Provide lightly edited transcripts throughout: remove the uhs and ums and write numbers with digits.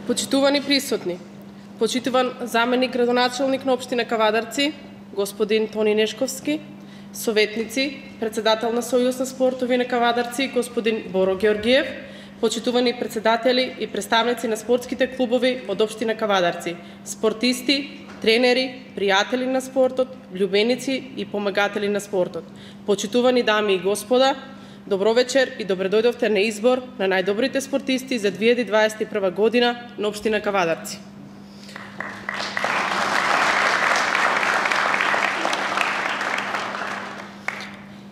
Почитувани присутни, почитуван заменик градоначалник на општина Кавадарци, господин Тони Нешковски, советници, председател на Сојуз на спортови на Кавадарци, господин Боро Георгиев, почитувани председатели и представници на спортските клубови од општина Кавадарци, спортисти, тренери, пријатели на спортот, љубеници и помагатели на спортот. Почитувани дами и господа, добро вечер и добре дојдовте на избор на најдобрите спортисти за 2021 година на општина Кавадарци.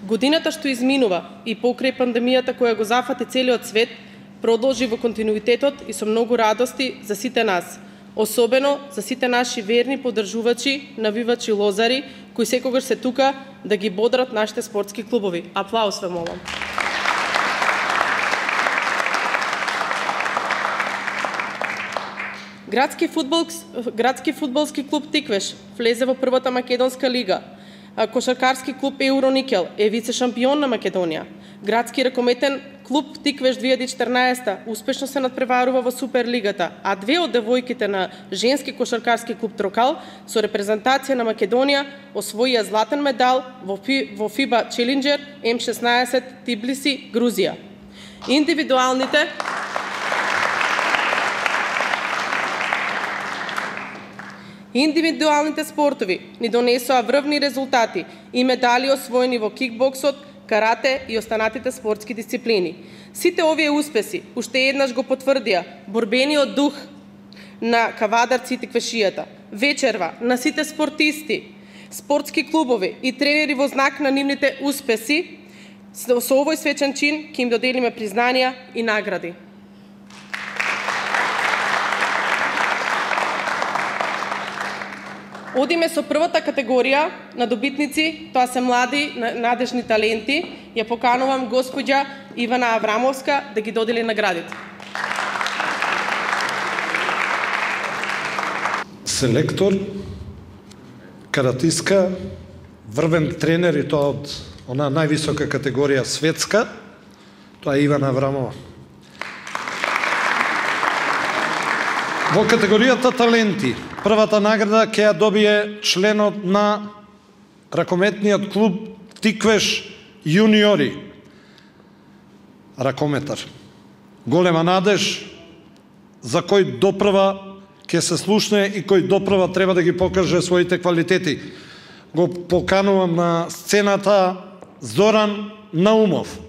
Годината што изминува и покрај пандемијата која го зафати целиот свет, продолжи во континуитетот и со многу радости за сите нас, особено за сите наши верни поддржувачи, навивачи лозари, кои секогаш се тука да ги бодрат нашите спортски клубови. Аплауз ве молам. Градски фудбалски клуб Тиквеш влезе во првата македонска лига. Кошаркарски клуб Евроникел е вице-шампион на Македонија. Градски ракометен клуб Тиквеш 2014 успешно се надпреварува во Суперлигата, а две од девојките на женски кошаркарски клуб Трокал со репрезентација на Македонија освоија златен медал во FIBA Challenger M16 Тбилиси, Грузија. Индивидуалните спортови ни донесоа врвни резултати и медали освоени во кикбоксот, карате и останатите спортски дисциплини. Сите овие успеси уште еднаш го потврдија борбениот дух на Кавадарци и Тиквешијата. Вечерва на сите спортисти, спортски клубови и тренери во знак на нивните успеси, со овој свечен чин ќе им доделиме признанија и награди. Одиме со првата категорија на добитници, тоа се млади, надежни таленти. Ја поканувам господја Ивана Аврамовска да ги додели наградите. Селектор, каратистка, врвен тренер и тоа од она највисока категорија светска, тоа е Ивана Аврамова. Во категоријата таленти, првата награда ќе ја добие членот на ракометниот клуб Тиквеш јуниори. Ракометар. Голема надеж за кој допрва ќе се слушне и кој допрва треба да ги покаже своите квалитети. Го поканувам на сцената Зоран Наумов.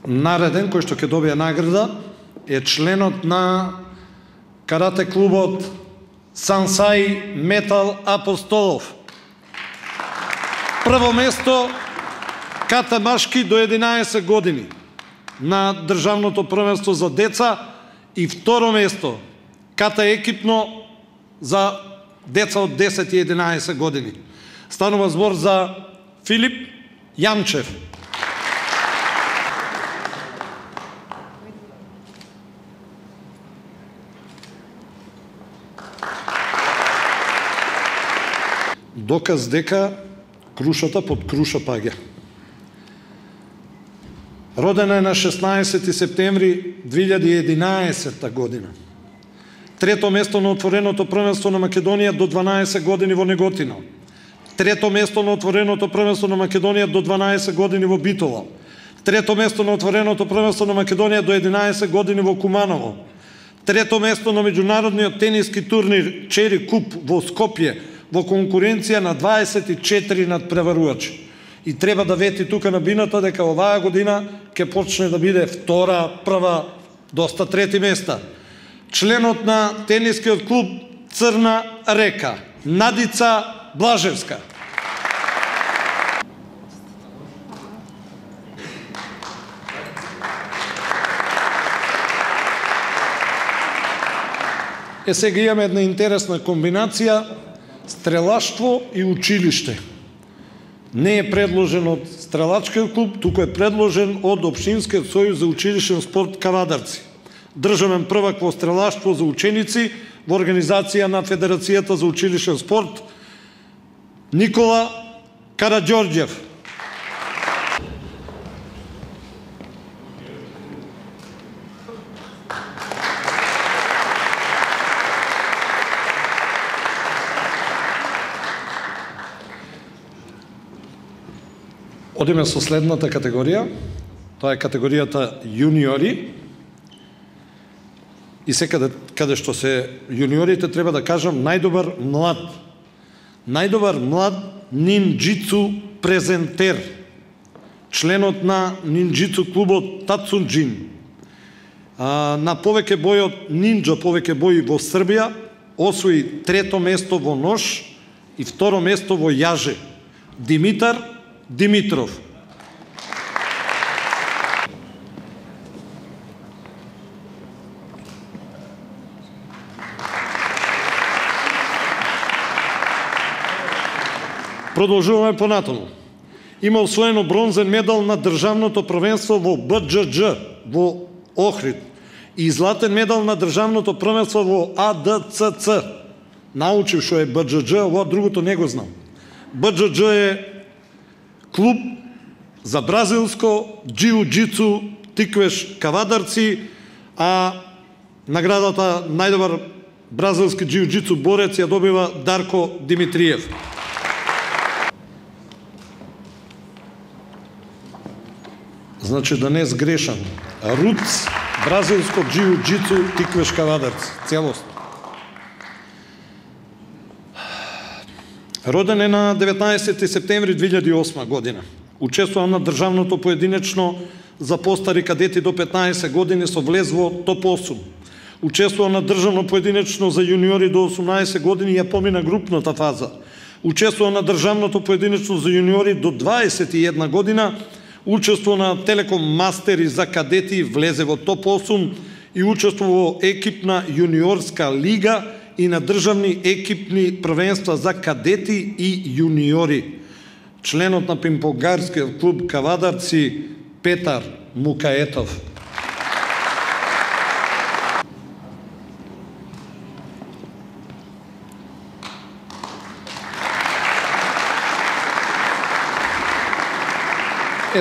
Нареден кој што ќе добие награда е членот на карате клубот Сансаи Метал Апостолов. Прво место ката машки до 11 години на државното првенство за деца и второ место ката екипно за деца од 10 и 11 години. Станува збор за Филип Јанчев. Доказ дека крушата под круша паѓа. Родена е на 16 септември 2011 година. Трето место на отвореното првенство на Македонија до 12 години во Неготино. Трето место на отвореното првенство на Македонија до 12 години во Битола. Трето место на отвореното првенство на Македонија до 11 години во Куманово. Трето место на меѓународниот тениски турнир Чери Куп во Скопје во конкуренција на 24 надпреварувачи. И треба да вети тука на бината дека оваа година ќе почне да биде втора, прва, доста трети места. Членот на тенискиот клуб Црна река, Надица Блажевска. Сега имаме една интересна комбинација стрелаштво и училиште. Не е предложен од стрелачкиот клуб, туку е предложен од Општинскиот сојуз за училишен спорт Кавадарци. Државен првак во стрелаштво за ученици во организација на Федерацијата за училишен спорт Никола Караđorđev. Одиме со следната категорија. Тоа е категоријата јуниори. И секаде каде што се јуниорите, треба да кажам најдобар млад. Најдобар млад нинџицу презентер. Членот на нинџицу клубот Тацунџин. На повеќе бои од нинџа повеќе бои во Србија, освои трето место во нож и второ место во јаже. Димитар Димитров. Продолжуваме понатаму. Има освоено бронзен медал на државното првенство во БДЖ во Охрид и златен медал на државното првенство во АДЦЦ. Научив што е БДЖ, ова другото не го знам. БДЖ е клуб за бразилско џиу-џицу тиквеш кавадарци, а наградата најдобар бразилски џиу-џицу борец ја добива Дарко Димитриев. Значи да не сгрешам. РУЦ, бразилско џиу-џицу тиквеш кавадарци, целост. Роден е на 19 септември 2008 година. Учествувал на државното поединечно за постари кадети до 15 години со влез во топ 8. Учествувал на државно поединечно за јуниори до 18 години и ја помина групната фаза. Учествувал на државното поединечно за јуниори до 21 година. Учествувал на Телеком Мастери за кадети, влезе во топ 8 и учествувал во екипна јуниорска лига и на државни екипни првенства за кадети и јуниори. Членот на пимпогарскиот клуб Кавадарци Петар Мукаетов.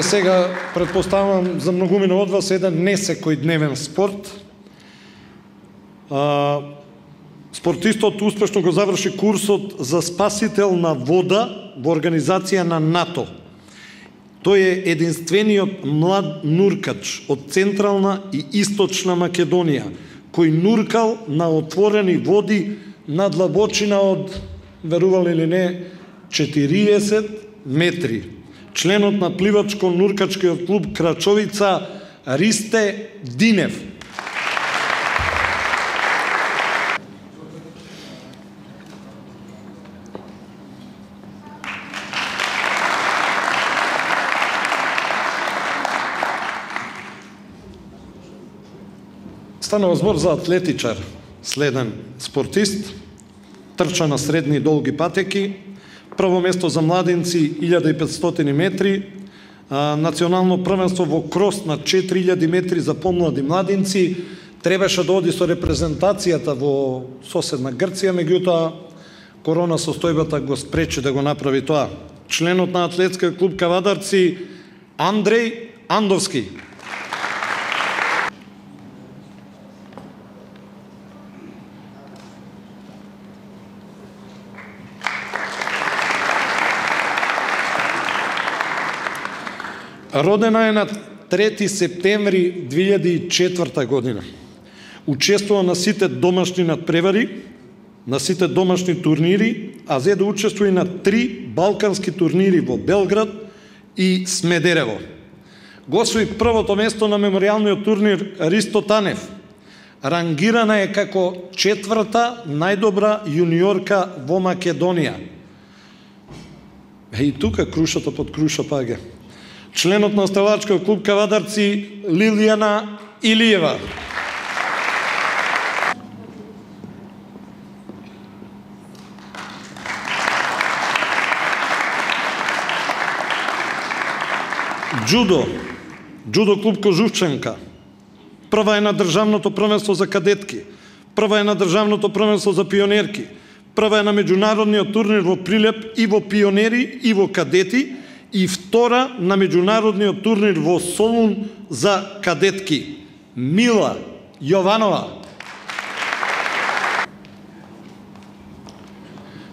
Сега предпоставам за многумина од вас еден не секојдневен спорт. Спортистот успешно го заврши курсот за спасителна вода во организација на НАТО. Тој е единствениот млад нуркач од Централна и Источна Македонија, кој нуркал на отворени води на длабочина од, верували или не, 40 метри. Членот на пливачко-нуркачкиот клуб Крачовица Ристе Динев. Станува збор за атлетичар, следен спортист, трча на средни и долги патеки, прво место за младинци 1500 метри, национално првенство во крос на 4000 метри за помлади младинци, требаше да оди со репрезентацијата во соседна Грција, меѓутоа корона состојбата го спречи да го направи тоа. Членот на атлетскиот клуб Кавадарци Андреј Андовски. Родена е на 3 септември 2004 година. Учествува на сите домашни надпревари, на сите домашни турнири, а зе да учествува и на 3 балкански турнири во Белград и Смедерево. Го освои првото место на меморијалниот турнир Ристо Танев. Рангирана е како 4-та најдобра јуниорка во Македонија. И тука крушата под круша паѓа. Членот на стрелачкиот клуб Кавадарци Лилијана Илиева. Джудо клуб Кожувченка. Прва е на државното првенство за кадетки, прва е на државното првенство за пионерки, Прва е на меѓународниот турнир во Прилеп и во пионери и во кадети, и втора на меѓународниот турнир во Солун за кадетки. Мила Јованова.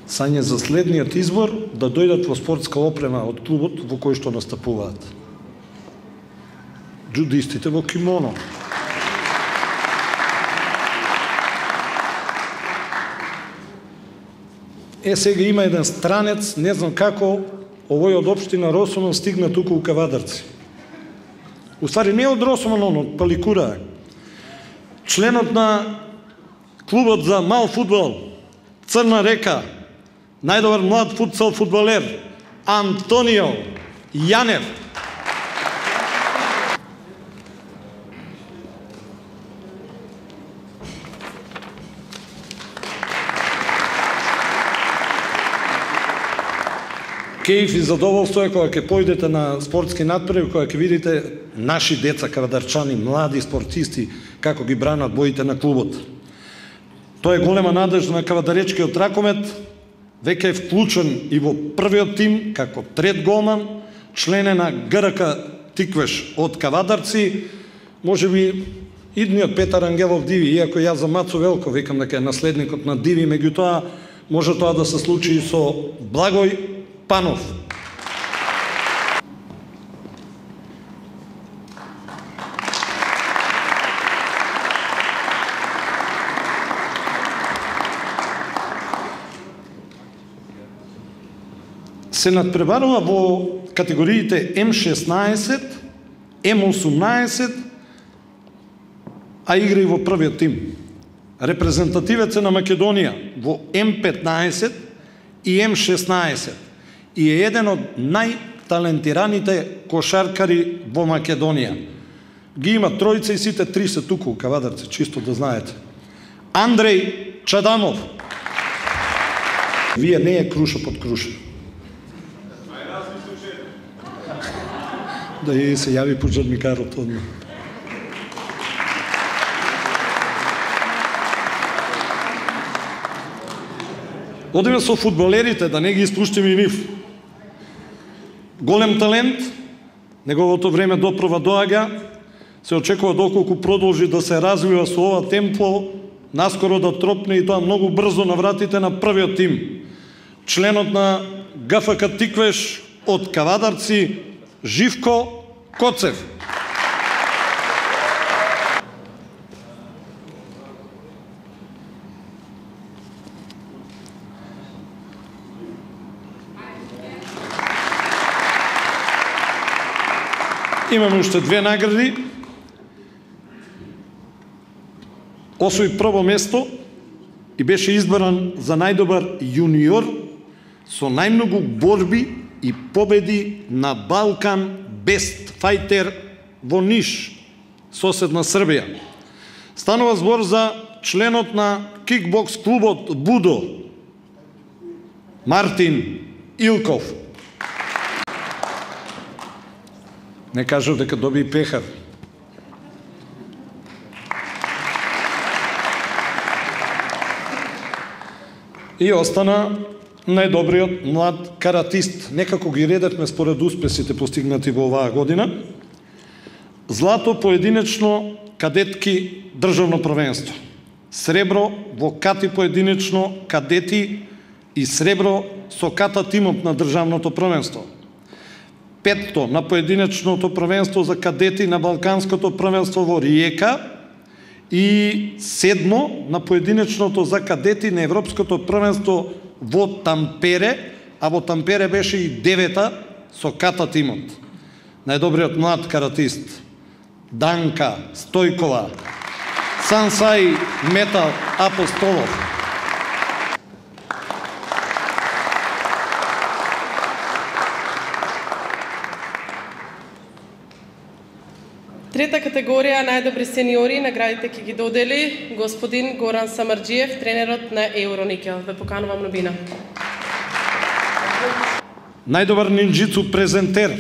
Сање за следниот избор да дојдат во спортска опрема од клубот во кој што настапуваат. Джудистите во кимоно. Сега има еден странец, не знам како, овој од општина Росомон стигна туку у Кавадарци. Уствари не од Росомон, он од Паликура. Членот на клубот за мал фудбал Црна река, најдобар млад футсал фудбалер Антонио Јанев. Кејф и задоволство е кога ќе појдете на спортски надпревар, кога ќе видите наши деца кавадарчани, млади спортисти, како ги бранат боите на клубот. Тоа е голема надежда на кавадаречкиот ракомет, веќе е вклучен и во првиот тим како трет голман, член е на ГРК Тиквеш од Кавадарци, можеби идниот Петар Ангелов Диви, иако јас за Мацо Велко викам дека е наследникот на Диви, меѓутоа може тоа да се случи и со Благој Панов. Се надпреварува во категориите М16, М18, а игра и во првиот тим. Репрезентативец е на Македонија во М15 и М16 и е еден од најталентираните кошаркари во Македонија. Ги има тројца и сите три се туку у Кавадарци, чисто да знаете. Андреј Чаданов. Вие не е круша под круша. Да и се јави пожарникарот одма. Одиме со фудбалерите, да не ги испуштиме и нив. Голем талент, неговото време допрва доаѓа, се очекува доколку продолжи да се развива со ова темпо, наскоро да тропне и тоа многу брзо на вратите на првиот тим. Членот на ГФК Тиквеш од Кавадарци, Живко Коцев. Имаме уште две награди. Освои прво место и беше избран за најдобар јуниор со најмногу борби и победи на Балкан Бест Фајтер во Ниш, соседна Србија. Станува збор за членот на кикбокс клубот Будо, Мартин Илков. Не кажав дека доби пехар. И остана најдобриот млад каратист. Некако ги редевме според успесите постигнати во оваа година. Злато поединечно кадетки државно првенство. Сребро во кати поединечно кадети и сребро со ката тимот на државното првенство. Петто на поединечното првенство за кадети на Балканското првенство во Риека и седмо на поединечното за кадети на Европското првенство во Тампере, а во Тампере беше и девета со ката тимот. Најдобриот млад каратист Данка Стојкова, Сансај Метал Апостолов. Трета категорија најдобри сениори, наградите ќе ги додели господин Горан Самарџиев, тренерот на Евроникел. Ве поканувам на бина. Најдобар нинџицу презентер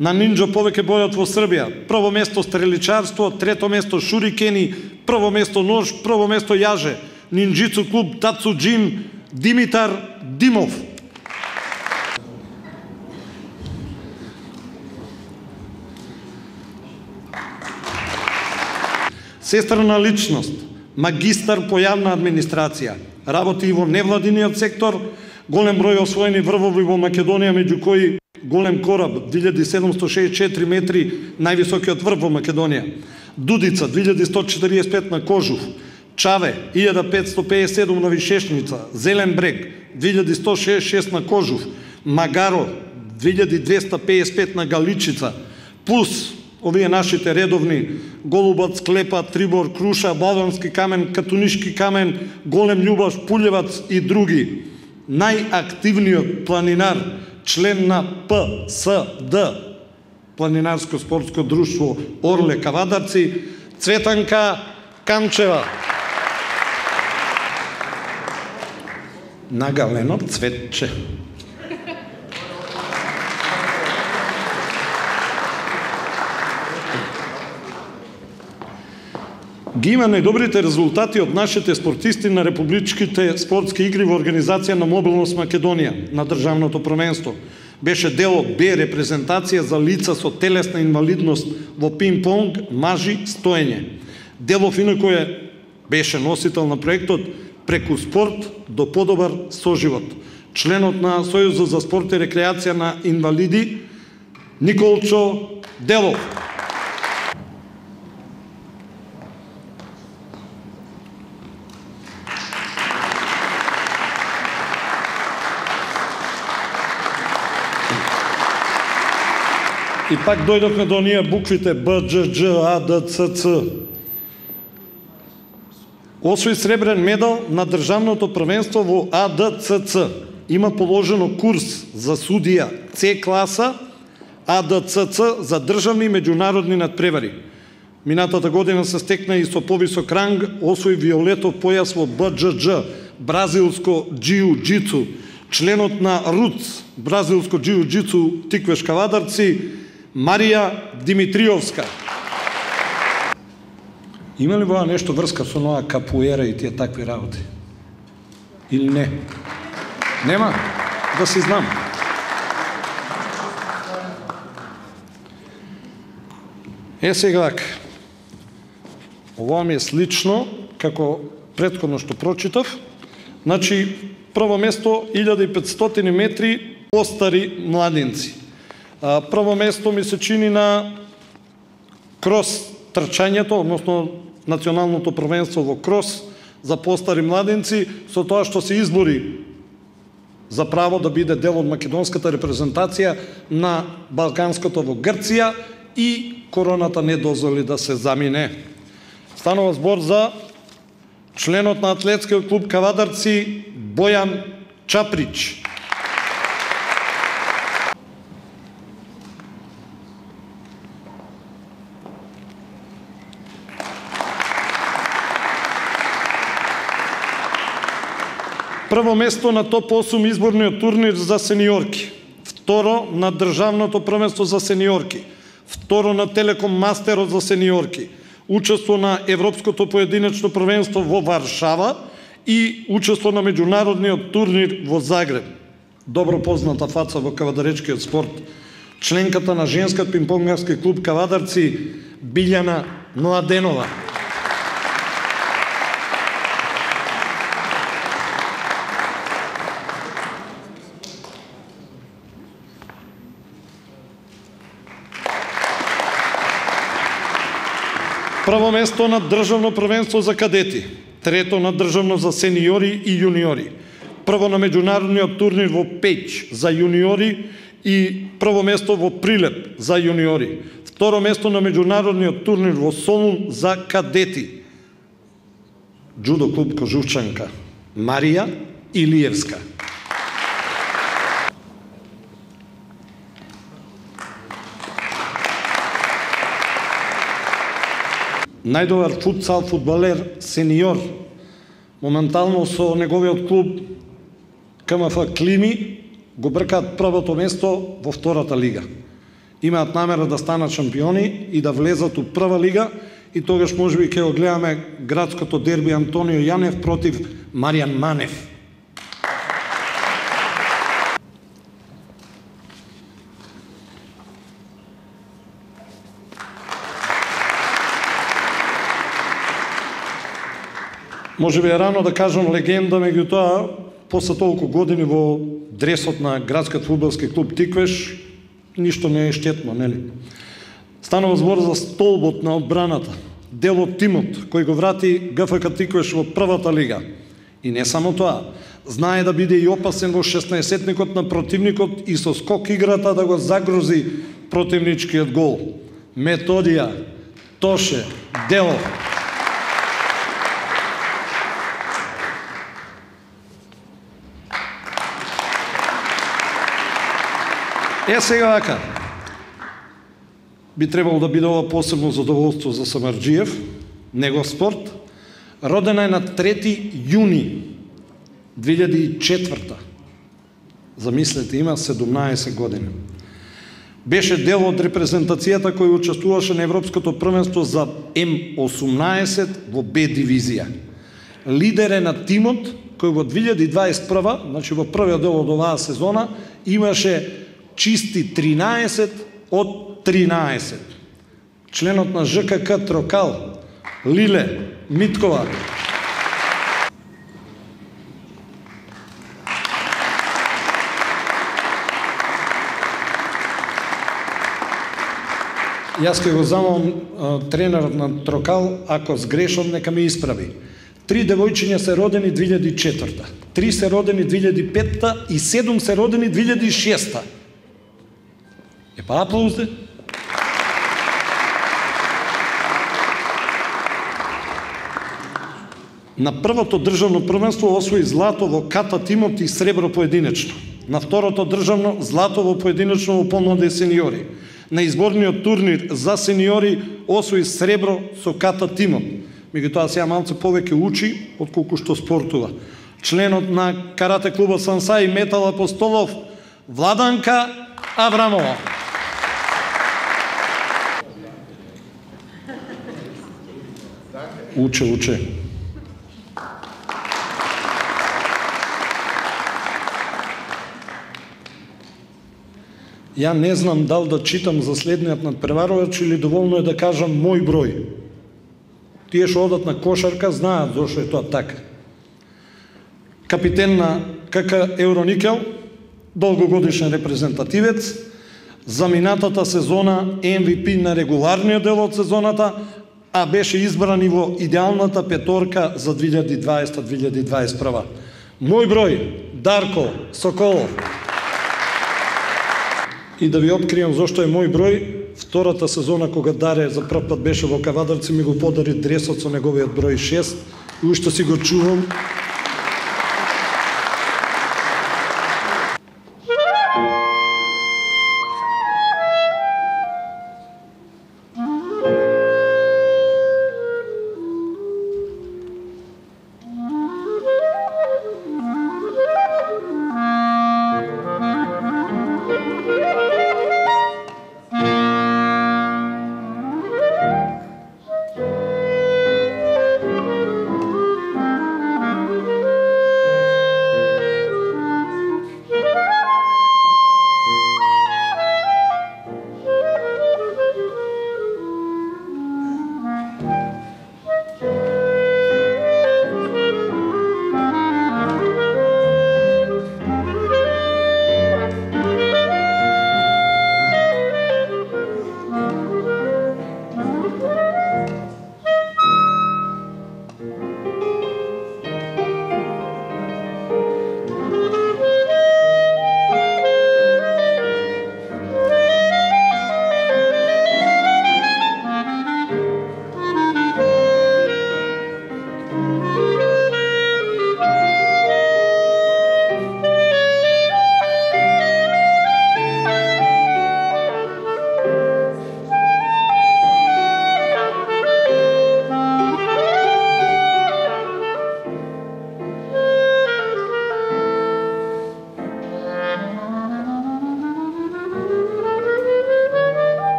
на нинџо повеќе бојот во Србија. Прво место стреличарство, трето место шурикени, прво место нож, прво место јаже. Нинџицу клуб Тацу Джим Димитар Димов. Сестрна личност, магистар по јавна администрација, работи и во невладиниот сектор, голем број освоени врвови во Македонија, меѓу кои голем кораб 2764 метри, највисокиот врв во Македонија. Дудица 2145 на Кожув, Чаве 1557 на Вишешница, Зелен брег 2166 на Кожув, Магаро 2255 на Галичица, плюс овие нашите редовни Голубац, Клепа, Трибор, Круша, Балвански камен, Катунишки камен, Голем Љубаш, Пулјевац и други. Најактивниот планинар, член на ПСД, Планинарско спортско друштво Орле Кавадарци, Цветанка Камчева. Нагалено цветче. Ги има најдобрите резултати од нашите спортисти на републичките спортски игри во организација на Мобилност Македонија на државното првенство. Беше дел од Б репрезентација за лица со телесна инвалидност во пинг-понг, мажи, стоење. Делов инако беше носител на проектот Преку спорт до подобар соживот. Членот на Сојузот за спорт и рекреација на инвалиди Николчо Делов. И пак дојдовме до оние буквите Б, Дж, Дж, А, Д, Ц, Ц. Освои сребрен медал на државното првенство во АДЦЦ. Има положено курс за судија С класа, АДЦЦ за државни и меѓународни надпревари. Минатата година се стекна и со повисок ранг, освои виолетов појас во БДЖ, бразилско џиу-џицу. Членот на РУЦ, бразилско џиу-џицу Тиквеш Кавадарци, Марија Димитриовска. Има ли воа нешто врска со нова капуера и тие такви работи? Или не? Нема? Да си знам. Сега така. Ова ми е слично, како претходно што прочитав. Значи, прво место 1500 метри постари младинци. Прво место ми се чини на крос трчањето, односно националното првенство во крос за постари младинци, со тоа што се избори за право да биде дел од македонската репрезентација на Балканското во Грција и короната не дозволи да се замине. Станува збор за членот на атлетскиот клуб Кавадарци Бојан Чаприч. Прво место на топ 8 изборниот турнир за сениорки. Второ на државното првенство за сениорки. Второ на Телеком мастерот за сениорки. Учество на Европското поединечно првенство во Варшава и учество на меѓународниот турнир во Загреб. Добро позната фаца во кавадаречкиот спорт. Членката на женскиот пинг-понгарски клуб Кавадарци Билјана Младенова. Прво место на државно првенство за кадети, трето на државно за сениори и јуниори, прво на меѓународниот турнир во Пеќ за јуниори и прво место во Прилеп за јуниори, второ место на меѓународниот турнир во Солун за кадети. Џудо клуб Кожувчанка Марија Илиевска. Најдобар футсал фудбалер сениор, моментално со неговиот клуб КМФ Клими го бркаат првото место во втората лига. Имаат намера да станат шампиони и да влезат у прва лига и тогаш можеби ќе го гледаме градското дерби Антонио Јанев против Маријан Манев. Може би е рано да кажам легенда, меѓутоа, после толку години во дресот на градскиот фудбалски клуб Тиквеш, ништо не е штетно, нели? Станува збор за столбот на одбраната, дел од тимот кој го врати ГФК Тиквеш во првата лига. И не само тоа, знае да биде и опасен во 16-тникот на противникот и со скок играта да го загрози противничкиот гол. Методија, Тоше, Делов. Сега вака, би требало да биде ова посебно задоволство за Самарџиев, негов спорт. Родена е на 3 јуни 2004. Замислете, има 17 години. Беше дел од репрезентацијата која учествуваше на Европското првенство за М18 во Б дивизија. Лидер е на тимот кој во 2021, значи во првиот дел од оваа сезона, имаше чисти 13 од 13. Членот на ЖКК Трокал, Лиле Миткова. Јас ќе го замолам тренерот на Трокал, ако сгрешам, нека ме исправи. 3 девојчиња се родени 2004, 3 се родени 2005 и 7 се родени 2006. Па аплаузи. На првото државно првенство освои злато во ката тимот и сребро поединечно. На второто државно злато во поединечно во помлади сениори. На изборниот турнир за сениори освои сребро со ката тимот. Меѓутоа сега малце повеќе учи отколку што спортува. Членот на карате клуба Сансаи Метал Апостолов Владанка Аврамова. Уче. Ја не знам дал да читам за следниот надпреварувач или доволно е да кажам мој број. Тие што одат на кошарка знаат зошто е тоа така. Капитен на КК Евроникел, долгогодишен репрезентативец, за минатата сезона MVP на регуларниот дел од сезоната, а беше избран и во идеалната петорка за 2020-2021. Мој број, Дарко Соколов. И да ви откријам зошто е мој број, втората сезона кога Даре за прв пат беше во Кавадарци ми го подари дресот со неговиот број 6 и уште си го чувам.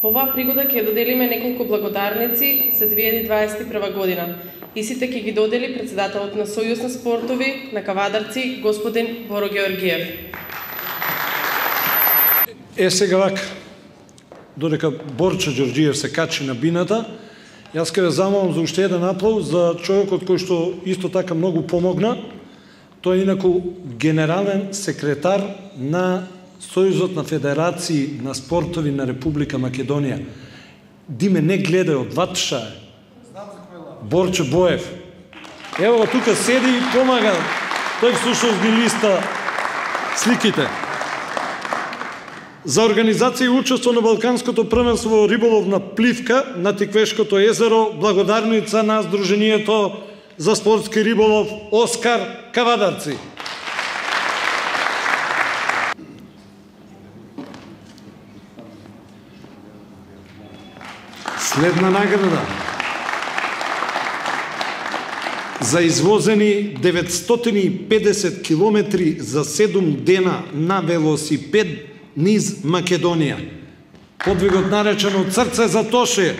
По оваа пригода ќе доделиме неколку благодарници за 2021 година. Истите ќе ги додели председателот на Сојуз на спортови на кавадарци, господин Боро Георгиев. Сега вака, додека Борчо Ѓорѓиев се качи на бината, јас ќе ве замолам за уште еден аплауз за човекот кој што исто така многу помогна. Тој е инаку генерален секретар на Сојузот на федерации на спортови на Република Македонија. Диме не гледај од Ватша. Борчо Боев. Ево тука седи и помага. Тој всушност ги листа сликите. За организација и учество на Балканското првенство во риболовна пливка на Тиквешкото езеро, благодарница на Сдруженијето за спортски риболов Оскар Кавадарци. Следна награда за извозени 950 километри за 7 дена на велосипед низ Македонија. Подвигот наречен од срце за Тоше.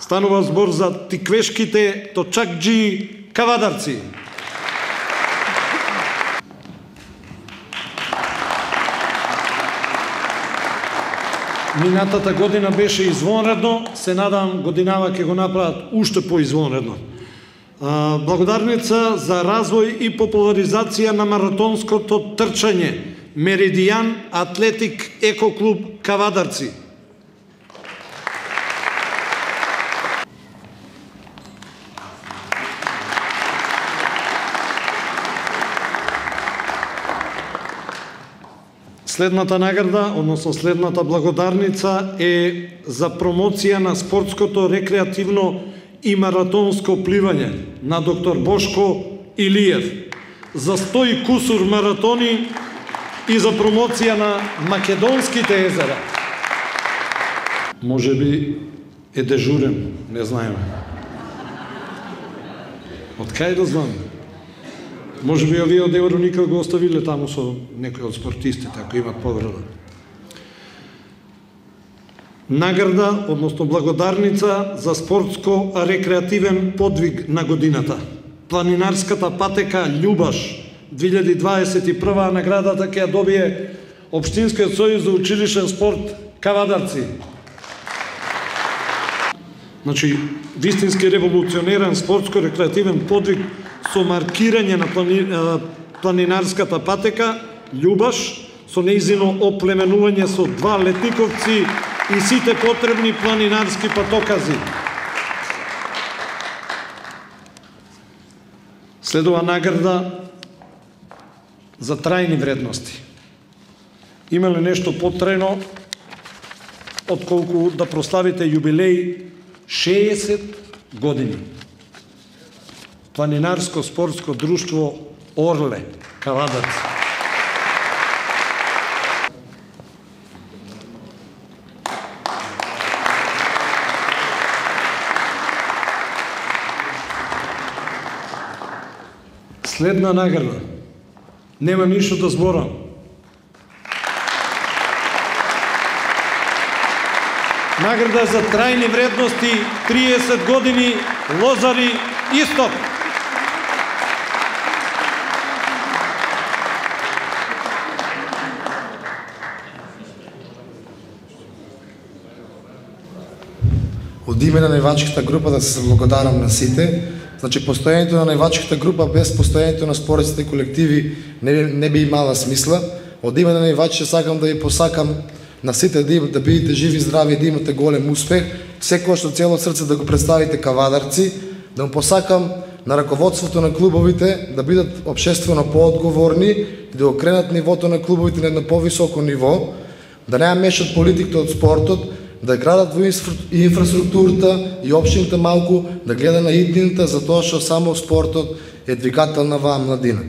Станува збор за тиквешките точакџи кавадарци. Минатата година беше извонредно, се надам годинава ќе го направат уште поизвонредно. Благодарница за развој и популаризација на маратонското трчање Меридијан Атлетик Екоклуб Кавадарци. Следната награда, односно следната благодарница е за промоција на спортското, рекреативно и маратонско пливање на доктор Бошко Илиев за 100 кусур маратони и за промоција на македонските езера. Може би е дежурен, не знаеме. Од кај да знам? Може би овие од Евроника го оставиле таму со некои од спортистите, ако имат повреда. Награда, односно благодарница за спортско-рекреативен подвиг на годината. Планинарската патека Љубаш 2021 наградата ќе ја добие Општинскиот сојуз за училишен спорт Кавадарци. Значи, вистински револуционерен спортско-рекреативен подвиг со маркирање на планинарската патека Љубаш, со нејзино оплеменување со 2 летниковци и сите потребни планинарски патокази. Следува награда за трајни вредности. Има ли нешто потрајно отколку да прославите јубилеј 60 години? Планинарско спортско друштво Орле, Кавадарци. Следна награда. Нема ништо да зборам. Награда за трајни вредности 30 години Лозари Исток. Од име на највачката група да се благодарам на сите. Значи, постојањето на највачката група без постојањето на спортските колективи не би имала смисла. Од име на највачите сакам да ви посакам на сите да бидете живи, здрави и да имате голем успех. Секој што цело срце да го представите Кавадарци, да му посакам на раководството на клубовите да бидат општествено поодговорни и да го кренат нивото на клубовите на едно повисоко ниво, да не мешат политиката од спортот, да градат во инфраструктурата и општината малку да гледа на иднината, за тоа што само спортот е двигател на оваа младина.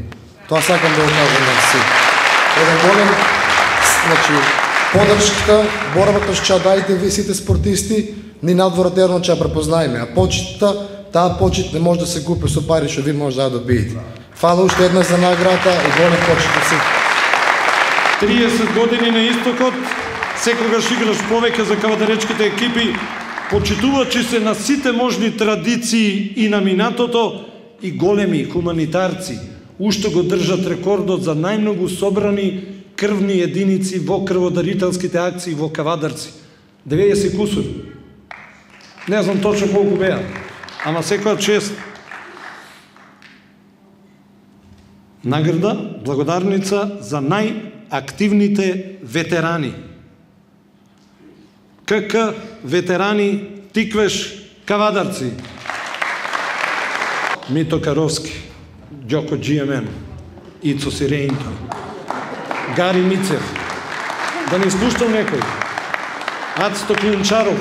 Тоа сакам да го кажам на сите. Еден голем, значи, подршката, борбата што ќе дадете ви сите спортисти, ни надвор од ерно ќе ја препознаеме, а почитта, таа почит не може да се купи со пари што ви може да добиете. Фала уште една за наградата и голем почит на сите. 30 години на истокот, секогаш играш повеќе за кавадаречките екипи, почитувачи се на сите можни традиции и на минатото и големи хуманитарци, уште го држат рекордот за најмногу собрани крвни единици во крводарителските акции во Кавадарци. 90 кусури. Не знам точно колку беа, ама секоја чест. Награда, благодарница за најактивните ветерани. КК ветерани Тиквеш Кавадарци. Мито Каровски, Ѓоко GMN, Ицо Сиреинто, Гари Мицев, да не испуштам некој, Ацто Клинчаров,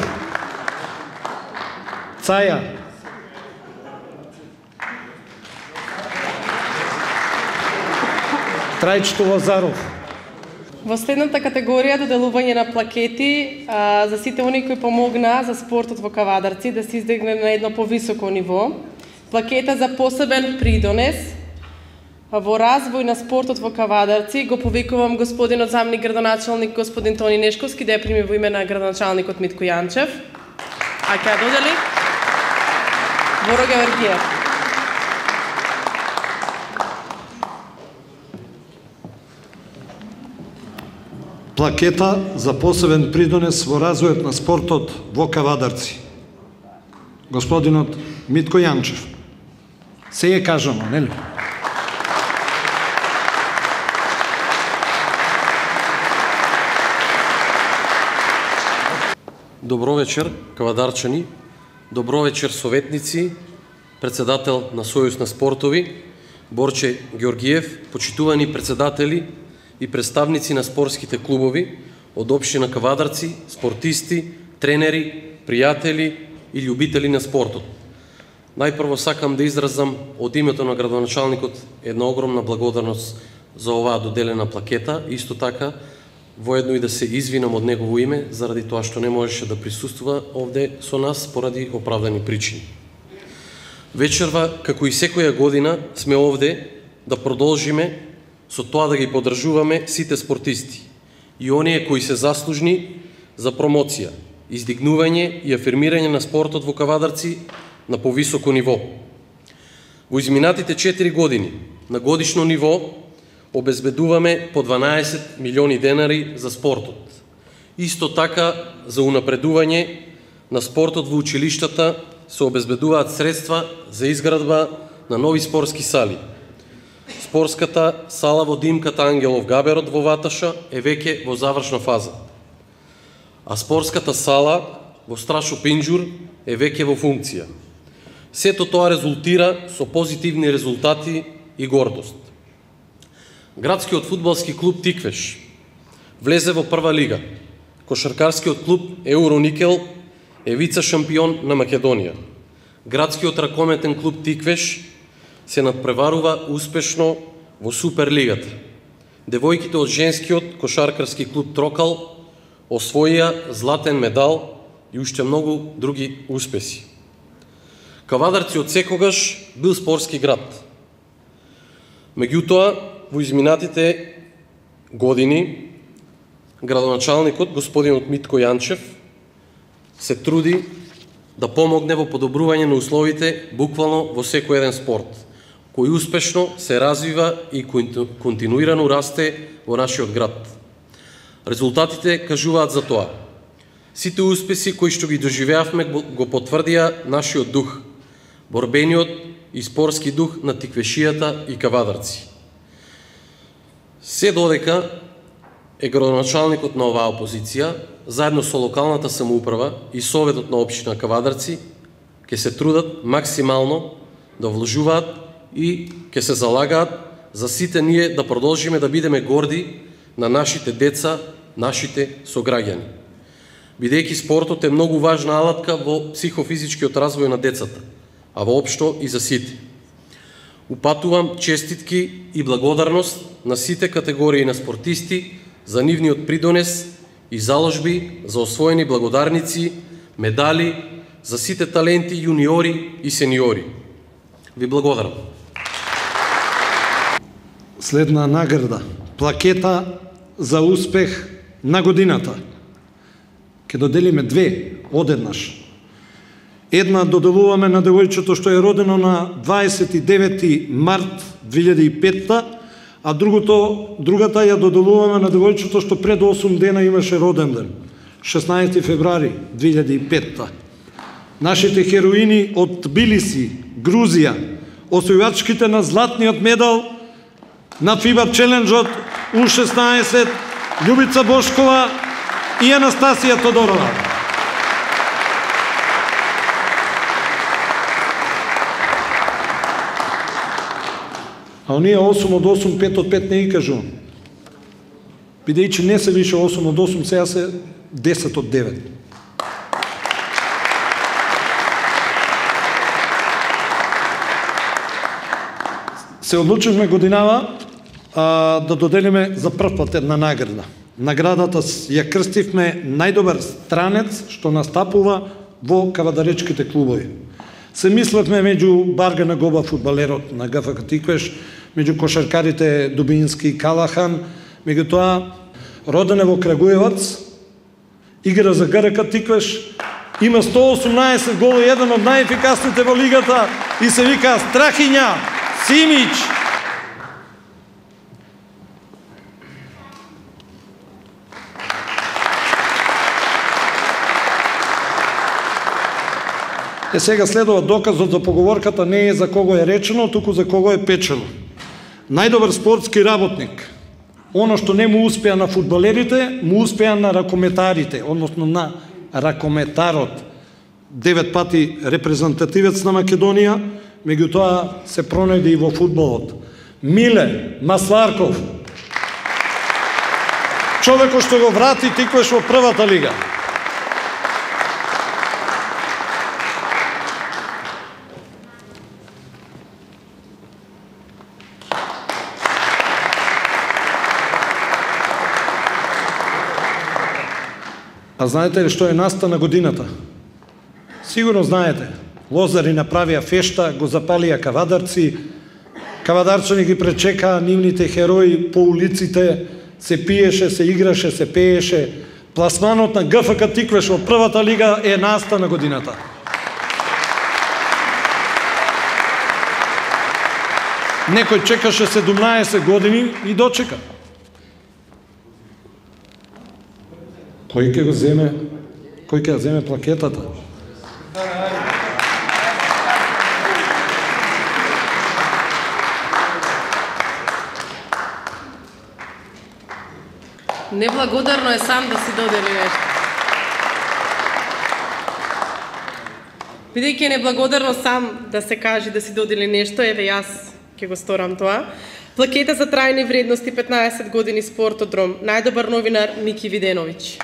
Цаја, Трајчето Лазаров. Во следната категорија доделување на плакети за сите они кои помогнаа за спортот во Кавадарци да се издигне на едно повисоко ниво. Плакета за посебен придонес во развој на спортот во Кавадарци го повикувам господинот заменик градоначалник господин Тони Нешковски да ја прими во име на градоначалникот Митко Јанчев. А ќе ја додели Боро Георгиев. Плакета за посебен придонес во развојот на спортот во Кавадарци. Господинот Митко Јанчев. Се е кажано, нели? Добро вечер, кавадарчани. Добро вечер, советници, председател на Сојуз на спортови, Борче Георгиев, почитувани председатели и представници на спортските клубови од општина Кавадарци, спортисти, тренери, пријатели и љубители на спортот. Најпрво сакам да изразам од името на градоначалникот една огромна благодарност за оваа доделена плакета, исто така воедно и да се извинам од негово име заради тоа што не можеше да присуствува овде со нас поради оправдани причини. Вечерва, како и секоја година, сме овде да продолжиме со тоа да ги поддржуваме сите спортисти и оние кои се заслужни за промоција, издигнување и афирмирање на спортот во Кавадарци на повисоко ниво. Во изминатите 4 години на годишно ниво обезбедуваме по 12 милиони денари за спортот. Исто така за унапредување на спортот во училиштата се обезбедуваат средства за изградба на нови спортски сали. Спортската сала во Димката Ангелов Габерот во Ваташа е веќе во завршна фаза, а спортската сала во Страшо Пинџур е веќе во функција. Сето тоа резултира со позитивни резултати и гордост. Градскиот фудбалски клуб Тиквеш влезе во прва лига. Кошаркарскиот клуб Евроникел е вице-шампион на Македонија. Градскиот ракометен клуб Тиквеш се надпреварува успешно во Суперлигата. Девојките од женскиот кошаркарски клуб Трокал освоија златен медал и уште многу други успеси. Кавадарци од секогаш бил спортски град. Меѓутоа, во изминатите години, градоначалникот, господинот Митко Јанчев, се труди да помогне во подобрување на условите буквално во секој еден спорт, кој успешно се развива и континуирано расте во нашиот град. Резултатите кажуваат за тоа. Сите успеси кои што ги доживеавме го потврдија нашиот дух, борбениот и спортски дух на Тиквешијата и Кавадарци. Се додека е градоначалникот на оваа опозиција, заедно со локалната самоуправа и Советот на општина Кавадарци, ќе се трудат максимално да вложуваат и ќе се залагаат за сите ние да продолжиме да бидеме горди на нашите деца, нашите сограѓани. Бидејќи спортот е многу важна алатка во психофизичкиот развој на децата, а воопшто и за сите. Упатувам честитки и благодарност на сите категории на спортисти за нивниот придонес и заложби за освоени благодарници, медали за сите таленти, јуниори и сениори. Ви благодарам. Следна награда. Плакета за успех на годината. Ке доделиме две одеднаш. Една доделуваме на девојчето што е родено на 29 март 2005, а другата ја доделуваме на девојчето што пред 8 дена имаше роден ден, 16 февруари 2005. Нашите хероини од Тбилиси, Грузија, освојачките на златниот медал на FIBA челенџот U16, Љубица Бошкова и Анастасија Тодорова. А оние 8 од 8, 5 од 5 не ги кажувам. Бидејќи не се више 8 од 8, сега се 10 од 9. Се одлучивме годинава да доделиме за прв пат една награда. Наградата ја крстивме најдобар странец што настапува во кавадаречките клубови. Се мислевме меѓу Баргана Гоба, фудбалерот на ГФК Тиквеш, меѓу кошаркарите Дубински и Калахан, меѓутоа роден е во Крагуевац, игра за ГРК Тиквеш, има 118 голи, еден од најефикасните во лигата и се вика Страхиња Симич. Сега следува доказот за поговорката не е за кого е речено, туку за кого е печено. Најдобар спортски работник. Оно што не му успеа на фудбалерите, му успеа на ракометарите, односно на ракометарот. 9 пати репрезентативец на Македонија, меѓутоа се пронајде и во фудбалот. Миле Масларков. Човекот што го врати Тиквеш во првата лига. А знаете ли што е настана годината? Сигурно знаете. Лозари направија фешта, го запалија кавадарци, кавадарчани ги пречекаа нивните херои по улиците, се пиеше, се играше, се пееше. Пласманот на ГФК Тиквеш во првата лига е настана годината. Некој чекаше 17 години и дочека. Кој ќе го земе? Кој ќе ја земе плакетата? Неблагодарно е сам да си додели нешто. Бидејќи е неблагодарно сам да се каже да си додели нешто, еве јас ќе го сторам тоа. Плакета за трајни вредности 15 години спортодром. Најдобар новинар Мики Виденовиќ.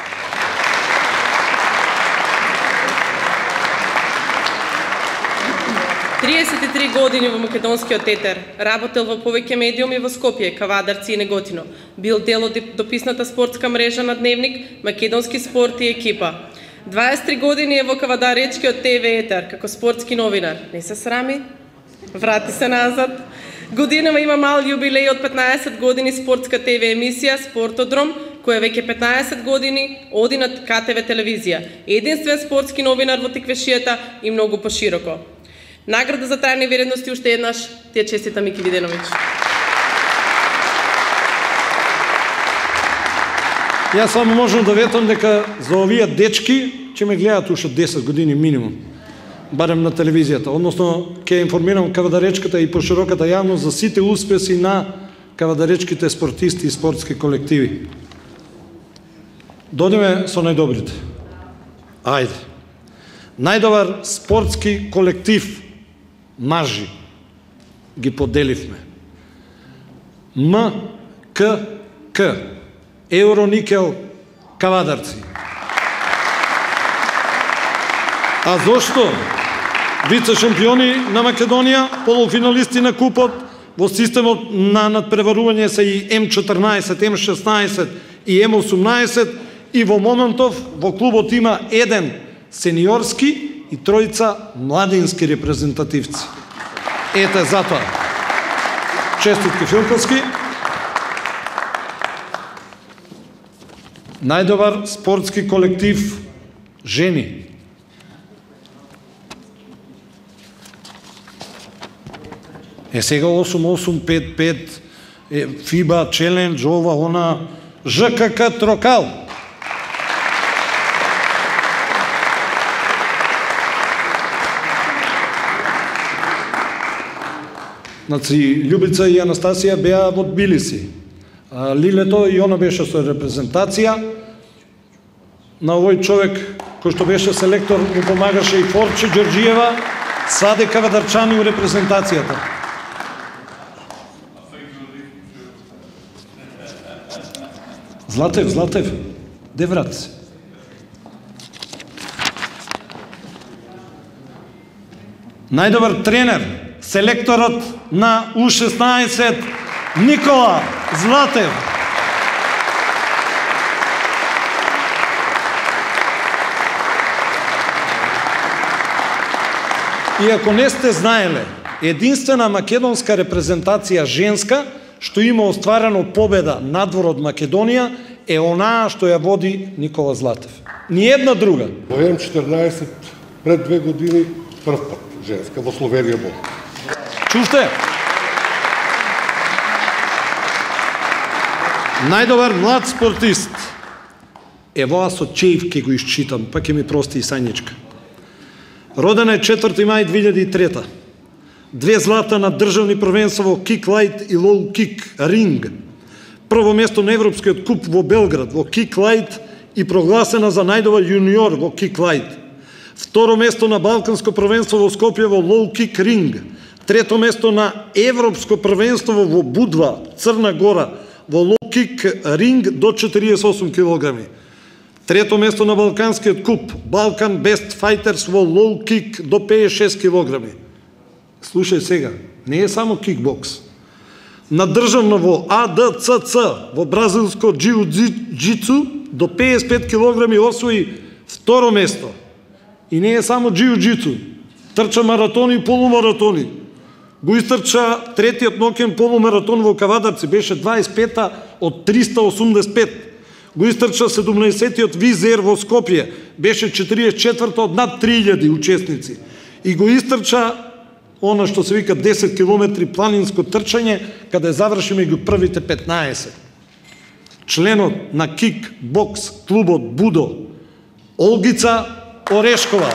Три години во македонскиот етер, работел во повеќе медиуми во Скопје, Кавадарци и Неготино. Бил дел од дописната спортска мрежа на Дневник, Македонски спорт и екипа. 23 години е во Кавадаречкиот ТВ етер, како спортски новинар. Не се срами? Врати се назад. Годинава има мал јубилеј од 15 години спортска ТВ емисија Спортодром, која веќе 15 години оди на КТВ телевизија. Единствен спортски новинар во Тиквешијата и многу пошироко. Награда за трајни вредности уште еднаш ти ја честита Мики Виденовиќ. Јас само можам да ветам дека за овие дечки ќе ме гледаат уште 10 години минимум, барем на телевизијата. Односно, ќе информирам кавадаречката и пошироката јавност за сите успеси на кавадаречките спортисти и спортски колективи. Додиме со најдобрите. Ајде. Најдобар спортски колектив мажи ги поделивме. МКК Евроникел Кавадарци. А зошто? Вице шампиони на Македонија, полуфиналисти на купот, во системот на надпреварување се и М14, М16 и М18 и во моментов во клубот има еден сениорски и тројца младински репрезентативци. Ете затоа. Честитки Филковски. Најдобар спортски колектив Жени. Сега 8855 FIBA Challenge, ова, она, ЖКК Трокал. Значи, Љубица и Анастасија беа во Тбилиси. Лилето и она беше со репрезентација. На овој човек, кој што беше селектор, му помагаше и Форче Ѓорѓиева, Саде Кавадарчани у репрезентацијата. Златев, де врат се? Најдобар тренер, селекторот на У16 Никола Златев. И ако не сте знаеле, единствена македонска репрезентација женска што има остварено победа надвор од Македонија е онаа што ја води Никола Златев. Ниедна друга. Во М14 пред 2 години прв пат женска во Словенија бол. Чувте? Најдобар млад спортист. Ево со чеив ке го исчитам, па ке ми прости и Сањичка. Родена е 4 мај 2003. 2 злата на државни првенства во кик лајт и лоу кик ринг. Прво место на Европскиот куп во Белград во кик лајт и прогласена за најдобар јуниор во кик лајт. Второ место на Балканско првенство во Скопје во лоу кик ринг. Трето место на Европско првенство во Будва, Црна Гора, во лоу кик ринг до 48 килограми. Трето место на Балканскиот куп, Балкан Бест Фајтерс во лоу кик до 56 килограми. Слушај сега, не е само кикбокс. На државно во АДЦЦ, во бразилско џиу-џицу, до 55 килограми освои второ место. И не е само џиу-џицу, трча маратони и полумаратони. Го истрча третиот ноќен полумаратон во Кавадарци, беше 25-та од 385. Го истрча 17-тиот Визер во Скопје, беше 44-та од над 3000 учесници. И го истрча она што се вика 10 километри планинско трчање, каде завршиме ги првите 15. Членот на кик-бокс клубот Будо, Олгица Орешкова.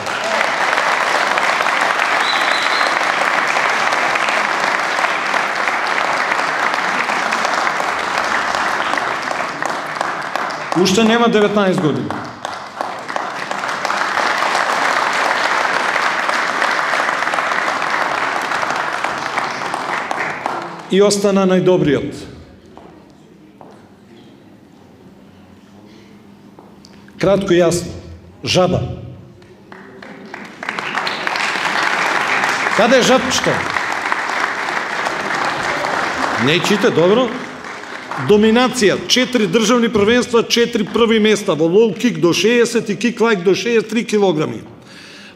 Уште нема 19 години. И остана најдобриот. Кратко и јасно. Жаба. Каде е жабчето? Не чите, добро? Доминација, 4 државни првенства, 4 први места во лоу кик до 60 и кик лајт до 63 килограми.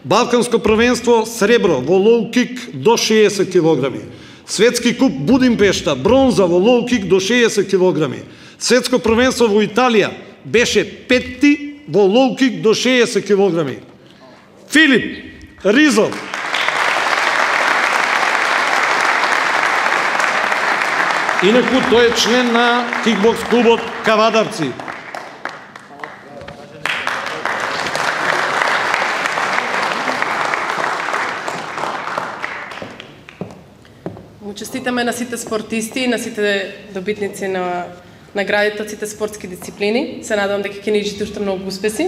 Балканско првенство сребро во лоу кик до 60 килограми. Светски куп Будимпешта, бронза во лоу кик до 60 килограми. Светско првенство во Италија беше 5-ти во лоу кик до 60 килограми. Филип Ризов. Инаку тој е член на кикбокс клубот Кавадарци. Му честитаме на сите спортисти, на сите добитници на наградите од сите спортски дисциплини. Се надевам дека ќе ни жите уште многу успеси.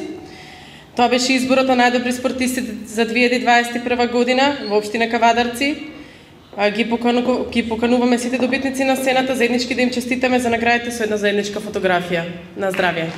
Тоа беше изборот на најдобри спортисти за 2021 година во општина Кавадарци. Ги покануваме сите добитници на сцената заеднички да им честитаме за наградите со една заедничка фотографија. На здравје!